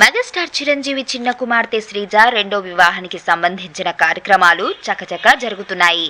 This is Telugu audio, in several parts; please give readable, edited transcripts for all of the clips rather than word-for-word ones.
మెగాస్టార్ చిరంజీవి చిన్న కుమార్తె శ్రీజ రెండో వివాహానికి సంబంధించిన కార్యక్రమాలు చకచకా జరుగుతున్నాయి.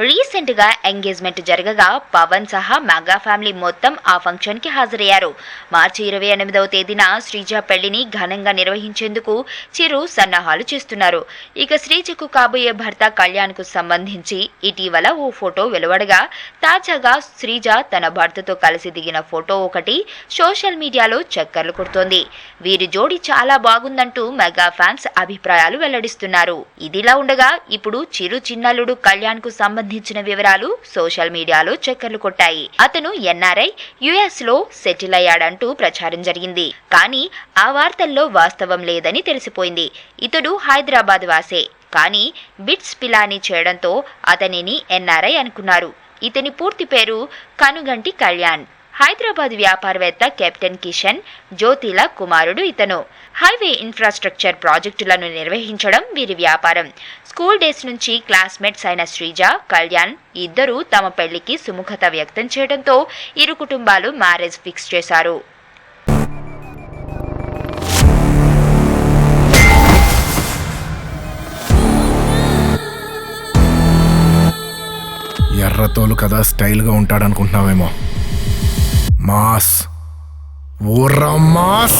రీసెంట్ గా ఎంగేజ్మెంట్ జరగగా పవన్ సహా మెగా ఫ్యామిలీ మొత్తం ఆ ఫంక్షన్ కి హాజరయ్యారు. మార్చి 28వ తేదీన శ్రీజ పెళ్లిని ఘనంగా నిర్వహించేందుకు చిరు సన్నాహాలు చేస్తున్నారు. ఇక శ్రీజకు కాబోయే భర్త కళ్యాణ్ కు సంబంధించి ఇటీవల ఓ ఫోటో వెలువడగా తాజాగా శ్రీజ తన భర్తతో కలిసి దిగిన ఫోటో ఒకటి సోషల్ మీడియాలో చక్కర్లు కొడుతోంది. వీరి జోడి చాలా బాగుందంటూ మెగా ఫ్యాన్స్ అభిప్రాయాలు వెల్లడిస్తున్నారు. ఇదిలా ఉండగా ఇప్పుడు చిరు చిన్నల్లుడు కళ్యాణ్ కు సంబంధించిన వివరాలు సోషల్ మీడియాలో చక్కర్లు కొట్టాయి. అతను ఎన్ఆర్ఐ యుఎస్ లో సెటిల్ అయ్యాడంటూ ప్రచారం జరిగింది. కానీ ఆ వార్తల్లో వాస్తవం లేదని తెలిసిపోయింది. ఇతడు హైదరాబాద్ వాసే. కానీ బిట్స్ పిలానీ చేయడంతో అతనిని ఎన్ఆర్ఐ అనుకున్నారు. ఇతని పూర్తి పేరు కనుగంటి కళ్యాణ్. హైదరాబాద్ వ్యాపారవేత్త కెప్టెన్ కిషన్ జ్యోతిల కుమారుడు ఇతను. హైవే ఇన్ఫ్రాస్ట్రక్చర్ ప్రాజెక్టులను నిర్వహించడం వీరి వ్యాపారం. స్కూల్ డేస్ నుంచి క్లాస్మేట్స్ అయిన శ్రీజ, కళ్యాణ్ ఇద్దరూ తమ పెళ్లికి సుముఖత వ్యక్తం చేయడంతో ఇరు కుటుంబాలు మ్యారేజ్ ఫిక్స్ చేశారు. ఎర్రతోలు కదా స్టైల్గా ఉంటాడనుకుంటున్నావేమో. Mass ఊర్రా mass.